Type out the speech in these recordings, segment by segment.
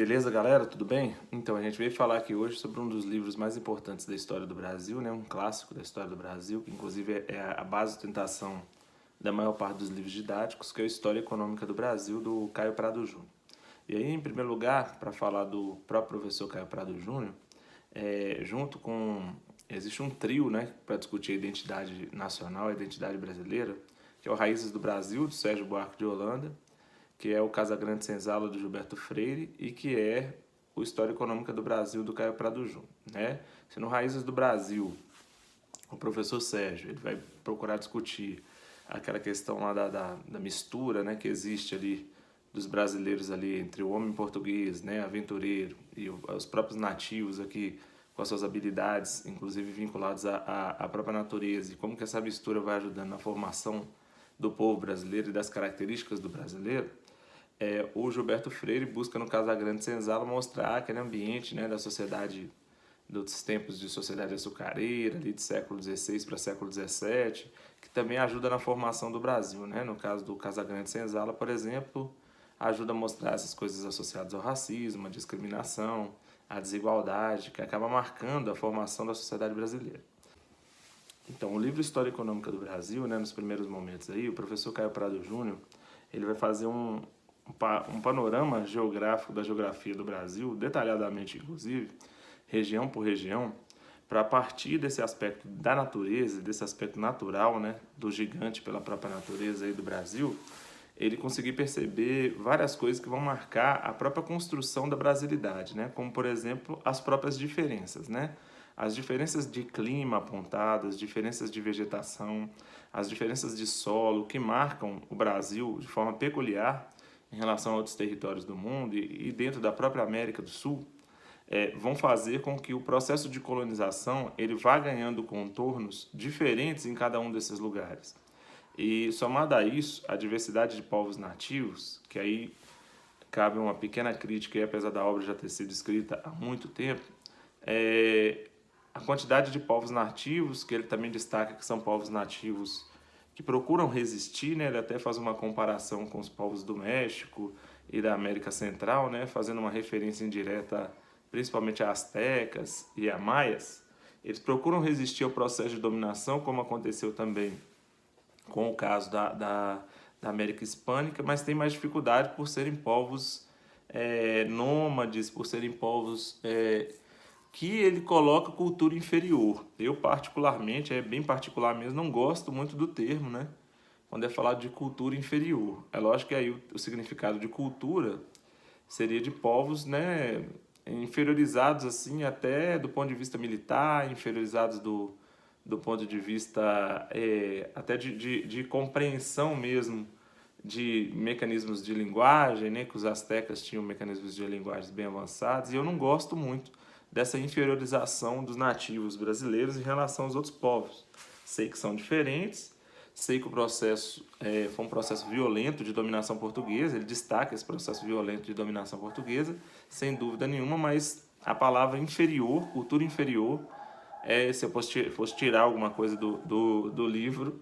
Beleza, galera? Tudo bem? Então, a gente veio falar aqui hoje sobre um dos livros mais importantes da história do Brasil, né? Um clássico da história do Brasil, que inclusive é a base de sustentação da maior parte dos livros didáticos, que é a História Econômica do Brasil, do Caio Prado Júnior. E aí, em primeiro lugar, para falar do próprio professor Caio Prado Júnior, junto com... Existe um trio, né, para discutir a identidade nacional, a identidade brasileira, que é o Raízes do Brasil, de Sérgio Buarque de Holanda, que é o Casagrande Senzala, do Gilberto Freire, e que é o História Econômica do Brasil, do Caio Prado Júnior, né? Se no Raízes do Brasil, o professor Sérgio ele vai procurar discutir aquela questão lá da mistura, né, que existe ali dos brasileiros ali entre o homem português, né, aventureiro, e os próprios nativos aqui com as suas habilidades, inclusive vinculados à própria natureza, e como que essa mistura vai ajudando na formação do povo brasileiro e das características do brasileiro. O Gilberto Freire busca no Casagrande Senzala mostrar aquele ambiente, né, da sociedade, dos tempos de sociedade açucareira, ali de século XVI para século XVII, que também ajuda na formação do Brasil, né? No caso do Casagrande Senzala, por exemplo, ajuda a mostrar essas coisas associadas ao racismo, à discriminação, à desigualdade, que acaba marcando a formação da sociedade brasileira. Então, o livro História Econômica do Brasil, né, nos primeiros momentos aí, o professor Caio Prado Júnior, ele vai fazer um panorama geográfico da geografia do Brasil, detalhadamente inclusive, região por região, para partir desse aspecto da natureza, desse aspecto natural, né, do gigante pela própria natureza aí do Brasil, ele conseguir perceber várias coisas que vão marcar a própria construção da brasilidade, né, como, por exemplo, as próprias diferenças, né, as diferenças de clima apontadas, diferenças de vegetação, as diferenças de solo que marcam o Brasil de forma peculiar em relação a outros territórios do mundo e dentro da própria América do Sul, vão fazer com que o processo de colonização ele vá ganhando contornos diferentes em cada um desses lugares. E somado a isso, a diversidade de povos nativos, que aí cabe uma pequena crítica, e apesar da obra já ter sido escrita há muito tempo, a quantidade de povos nativos, que ele também destaca que são povos nativos que procuram resistir, né? Ele até faz uma comparação com os povos do México e da América Central, né? Fazendo uma referência indireta principalmente a astecas e a maias. Eles procuram resistir ao processo de dominação, como aconteceu também com o caso da América Hispânica, mas tem mais dificuldade por serem povos nômades, por serem povos que ele coloca cultura inferior. Eu particularmente, bem particular mesmo, não gosto muito do termo, né? Quando é falado de cultura inferior. É lógico que aí o significado de cultura seria de povos, né, inferiorizados assim até do ponto de vista militar, inferiorizados do ponto de vista até de compreensão mesmo de mecanismos de linguagem, né, que os astecas tinham mecanismos de linguagem bem avançados, e eu não gosto muito dessa inferiorização dos nativos brasileiros em relação aos outros povos. Sei que são diferentes, sei que o processo foi um processo violento de dominação portuguesa, ele destaca esse processo violento de dominação portuguesa, sem dúvida nenhuma, mas a palavra inferior, cultura inferior, se eu fosse tirar alguma coisa do livro,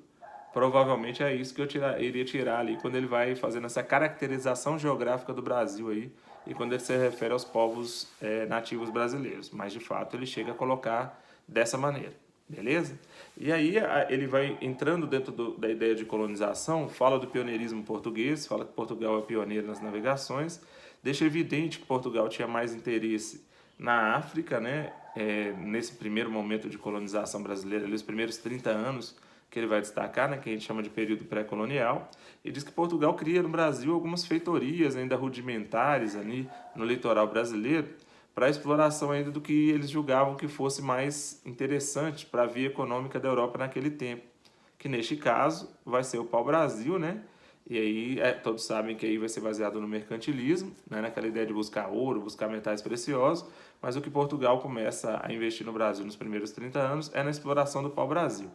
provavelmente é isso que eu iria tirar ali quando ele vai fazendo essa caracterização geográfica do Brasil aí, e quando ele se refere aos povos nativos brasileiros. Mas, de fato, ele chega a colocar dessa maneira. Beleza? E aí ele vai entrando dentro da ideia de colonização, fala do pioneirismo português, fala que Portugal é pioneiro nas navegações, deixa evidente que Portugal tinha mais interesse na África, né? Nesse primeiro momento de colonização brasileira, ali, os primeiros 30 anos que ele vai destacar, né, que a gente chama de período pré-colonial, e diz que Portugal cria no Brasil algumas feitorias ainda rudimentares ali no litoral brasileiro, para a exploração ainda do que eles julgavam que fosse mais interessante para a via econômica da Europa naquele tempo, que neste caso vai ser o pau-brasil, né? E aí todos sabem que aí vai ser baseado no mercantilismo, né? Naquela ideia de buscar ouro, buscar metais preciosos, mas o que Portugal começa a investir no Brasil nos primeiros 30 anos é na exploração do pau-brasil.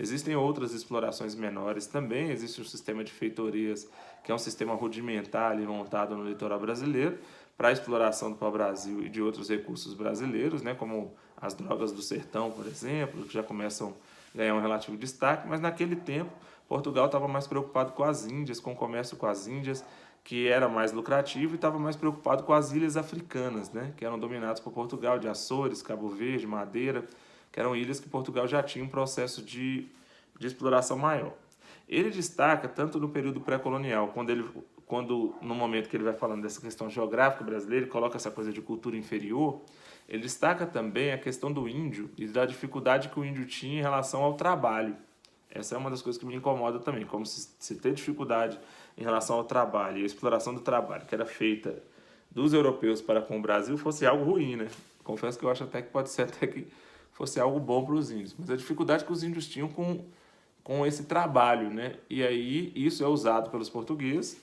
Existem outras explorações menores também, existe um sistema de feitorias, que é um sistema rudimentar ali, montado no litoral brasileiro, para a exploração do pau-brasil e de outros recursos brasileiros, né, como as drogas do sertão, por exemplo, que já começam a ganhar um relativo destaque, mas naquele tempo Portugal estava mais preocupado com as Índias, com o comércio com as Índias, que era mais lucrativo e estava mais preocupado com as ilhas africanas, né, que eram dominadas por Portugal, de Açores, Cabo Verde, Madeira, que eram ilhas que Portugal já tinha um processo de exploração maior. Ele destaca tanto no período pré-colonial, quando no momento que ele vai falando dessa questão geográfica brasileira, ele coloca essa coisa de cultura inferior, ele destaca também a questão do índio e da dificuldade que o índio tinha em relação ao trabalho. Essa é uma das coisas que me incomoda também, como se ter dificuldade em relação ao trabalho e a exploração do trabalho, que era feita dos europeus para com o Brasil, fosse algo ruim, né? Confesso que eu acho até que pode ser até que fosse algo bom para os índios, mas a dificuldade que os índios tinham com esse trabalho, né? E aí isso é usado pelos portugueses,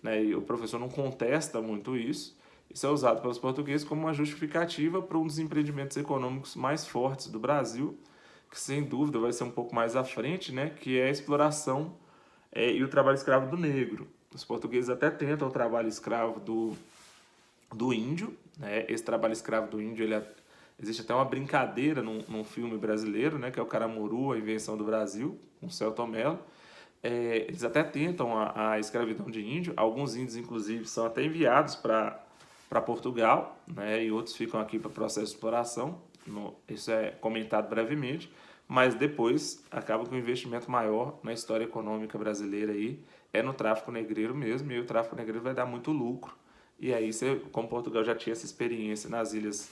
né? E o professor não contesta muito isso. Isso é usado pelos portugueses como uma justificativa para um dos empreendimentos econômicos mais fortes do Brasil, que sem dúvida vai ser um pouco mais à frente, né? Que é a exploração e o trabalho escravo do negro. Os portugueses até tentam o trabalho escravo do índio, né? Esse trabalho escravo do índio, existe até uma brincadeira num filme brasileiro, né? Que é o Caramuru, a invenção do Brasil, com Selton Mello. Eles até tentam a escravidão de índio. Alguns índios, inclusive, são até enviados para Portugal, né? E outros ficam aqui para processo de exploração. Isso é comentado brevemente, mas depois acaba com um investimento maior na história econômica brasileira aí, é no tráfico negreiro mesmo, e aí o tráfico negreiro vai dar muito lucro. E aí, como Portugal já tinha essa experiência nas ilhas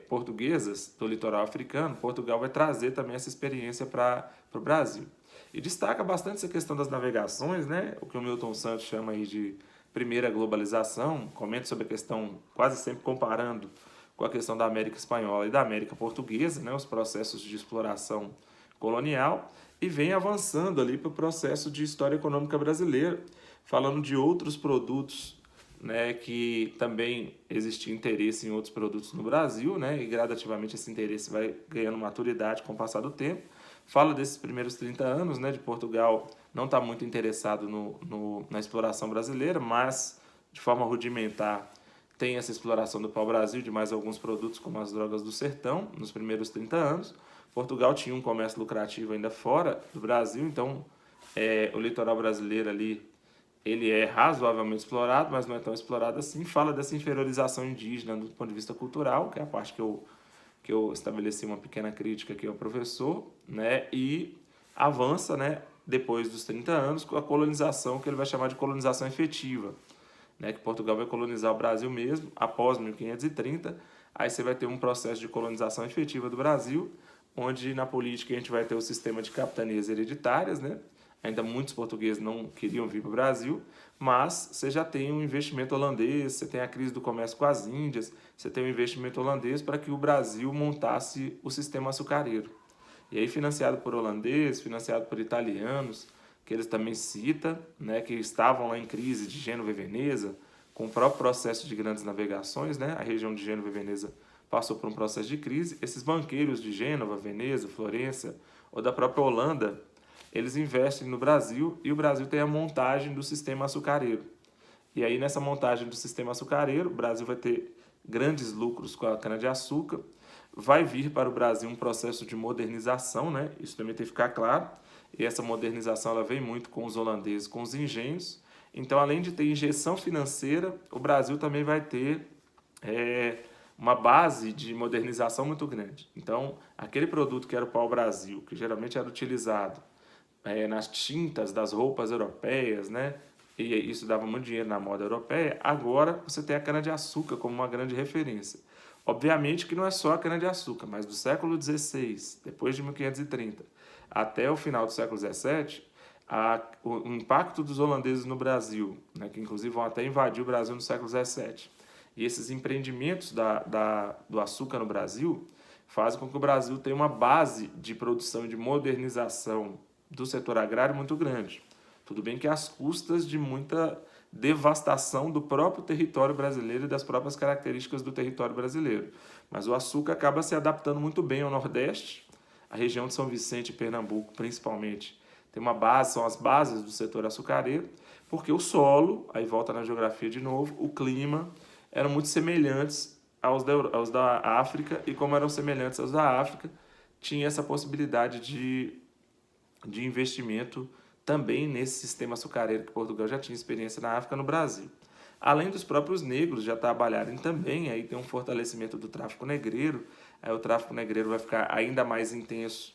portuguesas do litoral africano, Portugal vai trazer também essa experiência para o Brasil. E destaca bastante essa questão das navegações, né? O que o Milton Santos chama aí de primeira globalização, comenta sobre a questão, quase sempre comparando com a questão da América Espanhola e da América Portuguesa, né, os processos de exploração colonial, e vem avançando ali para o processo de história econômica brasileira, falando de outros produtos, né, que também existia interesse em outros produtos no Brasil, né, e gradativamente esse interesse vai ganhando maturidade com o passar do tempo. Fala desses primeiros 30 anos, né, de Portugal não está muito interessado na exploração brasileira, mas de forma rudimentar tem essa exploração do pau-brasil de mais alguns produtos como as drogas do sertão nos primeiros 30 anos. Portugal tinha um comércio lucrativo ainda fora do Brasil, então o litoral brasileiro ali ele é razoavelmente explorado, mas não é tão explorado assim. Fala dessa inferiorização indígena do ponto de vista cultural, que é a parte que eu estabeleci uma pequena crítica aqui ao professor, né? E avança, né, depois dos 30 anos com a colonização, que ele vai chamar de colonização efetiva, né, que Portugal vai colonizar o Brasil mesmo após 1530. Aí você vai ter um processo de colonização efetiva do Brasil, onde na política a gente vai ter o sistema de capitanias hereditárias, né? Ainda muitos portugueses não queriam vir para o Brasil, mas você já tem um investimento holandês, você tem a crise do comércio com as Índias, você tem um investimento holandês para que o Brasil montasse o sistema açucareiro. E aí financiado por holandeses, financiado por italianos, que eles também citam, né, que estavam lá em crise de Gênova e Veneza, com o próprio processo de grandes navegações, né, a região de Gênova e Veneza passou por um processo de crise. Esses banqueiros de Gênova, Veneza, Florença ou da própria Holanda, eles investem no Brasil e o Brasil tem a montagem do sistema açucareiro. E aí nessa montagem do sistema açucareiro, o Brasil vai ter grandes lucros com a cana-de-açúcar, vai vir para o Brasil um processo de modernização, né? Isso também tem que ficar claro. E essa modernização ela vem muito com os holandeses, com os engenhos. Então, além de ter injeção financeira, o Brasil também vai ter uma base de modernização muito grande. Então, aquele produto que era o pau-brasil, que geralmente era utilizado nas tintas das roupas europeias, né? E isso dava muito dinheiro na moda europeia, agora você tem a cana-de-açúcar como uma grande referência. Obviamente que não é só a cana-de-açúcar, mas do século XVI, depois de 1530, até o final do século XVII, o impacto dos holandeses no Brasil, né, que inclusive vão até invadir o Brasil no século XVII, e esses empreendimentos do açúcar no Brasil fazem com que o Brasil tenha uma base de produção e de modernização do setor agrário muito grande. Tudo bem que às custas de muita devastação do próprio território brasileiro e das próprias características do território brasileiro. Mas o açúcar acaba se adaptando muito bem ao Nordeste, a região de São Vicente e Pernambuco, principalmente, tem uma base, são as bases do setor açucareiro, porque o solo, aí volta na geografia de novo, o clima, eram muito semelhantes aos da África, e como eram semelhantes aos da África, tinha essa possibilidade de investimento também nesse sistema açucareiro que Portugal já tinha experiência na África, no Brasil. Além dos próprios negros já trabalharem também, aí tem um fortalecimento do tráfico negreiro, aí o tráfico negreiro vai ficar ainda mais intenso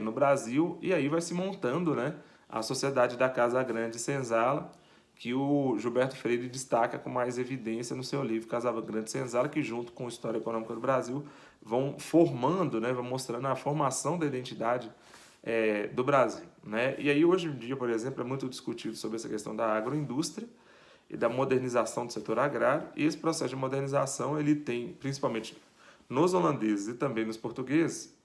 no Brasil, e aí vai se montando, né, a Sociedade da Casa Grande Senzala, que o Gilberto Freire destaca com mais evidência no seu livro Casa Grande Senzala, que junto com a História Econômica do Brasil vão formando, né, vão mostrando a formação da identidade do Brasil, né? E aí hoje em dia, por exemplo, é muito discutido sobre essa questão da agroindústria e da modernização do setor agrário, e esse processo de modernização ele tem, principalmente nos holandeses e também nos portugueses,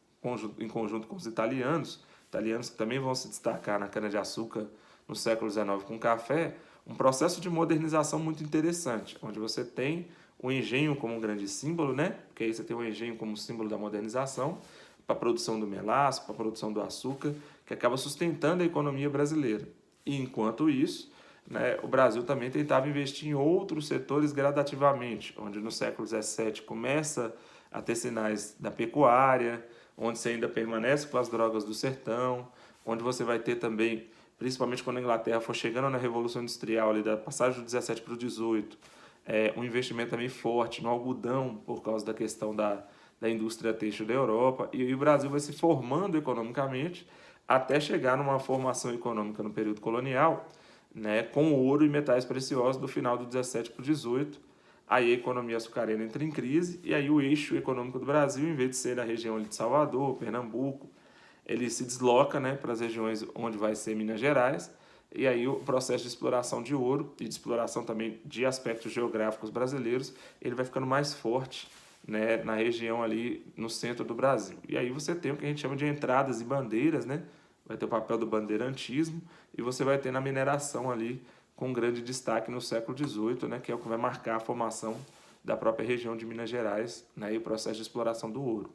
em conjunto com os italianos que também vão se destacar na cana-de-açúcar no século XIX com o café, um processo de modernização muito interessante, onde você tem o engenho como um grande símbolo, né? Porque aí você tem o engenho como símbolo da modernização, para a produção do melaço, para a produção do açúcar, que acaba sustentando a economia brasileira. E enquanto isso, né, o Brasil também tentava investir em outros setores gradativamente, onde no século XVII começa a ter sinais da pecuária, onde você ainda permanece com as drogas do sertão, onde você vai ter também, principalmente quando a Inglaterra for chegando na Revolução Industrial, ali da passagem do 17 para o 18, um investimento também forte no algodão, por causa da questão da indústria têxtil da Europa, e o Brasil vai se formando economicamente até chegar numa formação econômica no período colonial, né, com ouro e metais preciosos do final do 17 para o 18. Aí a economia açucareira entra em crise, e aí o eixo econômico do Brasil, em vez de ser na região ali de Salvador, Pernambuco, ele se desloca, né, para as regiões onde vai ser Minas Gerais, e aí o processo de exploração de ouro e de exploração também de aspectos geográficos brasileiros, ele vai ficando mais forte, né, na região ali no centro do Brasil. E aí você tem o que a gente chama de entradas e bandeiras, né? Vai ter o papel do bandeirantismo, e você vai ter na mineração ali com grande destaque no século XVIII, né, que é o que vai marcar a formação da própria região de Minas Gerais, né, e o processo de exploração do ouro.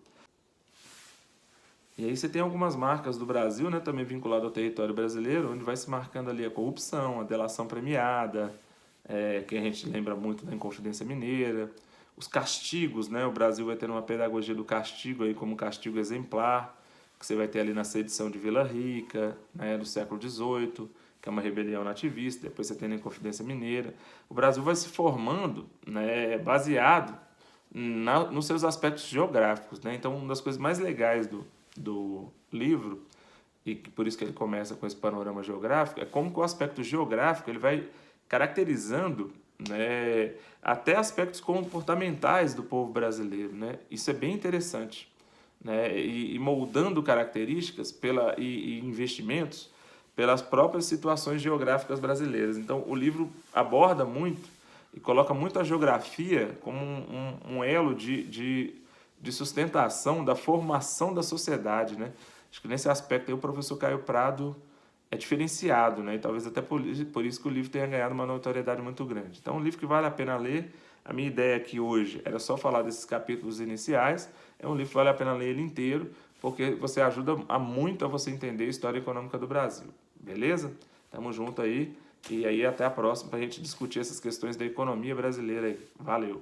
E aí você tem algumas marcas do Brasil, né, também vinculado ao território brasileiro, onde vai se marcando ali a corrupção, a delação premiada, que a gente lembra muito da Inconfidência Mineira, os castigos, né, o Brasil vai ter uma pedagogia do castigo aí como castigo exemplar, que você vai ter ali na sedição de Vila Rica, né, do século XVIII, que é uma rebelião nativista, depois você tem a Inconfidência Mineira. O Brasil vai se formando, né, baseado nos seus aspectos geográficos, né? Então, uma das coisas mais legais do livro, e por isso que ele começa com esse panorama geográfico, é como que o aspecto geográfico ele vai caracterizando, né, até aspectos comportamentais do povo brasileiro, né? Isso é bem interessante, né? E moldando características e investimentos pelas próprias situações geográficas brasileiras. Então, o livro aborda muito e coloca muito a geografia como um elo de sustentação da formação da sociedade, né? Acho que nesse aspecto aí o professor Caio Prado é diferenciado, né? E talvez até por isso que o livro tenha ganhado uma notoriedade muito grande. Então, é um livro que vale a pena ler. A minha ideia aqui hoje era só falar desses capítulos iniciais. É um livro que vale a pena ler ele inteiro, porque você ajuda muito a você entender a história econômica do Brasil. Beleza? Tamo junto aí. E aí até a próxima para a gente discutir essas questões da economia brasileira aí. Valeu!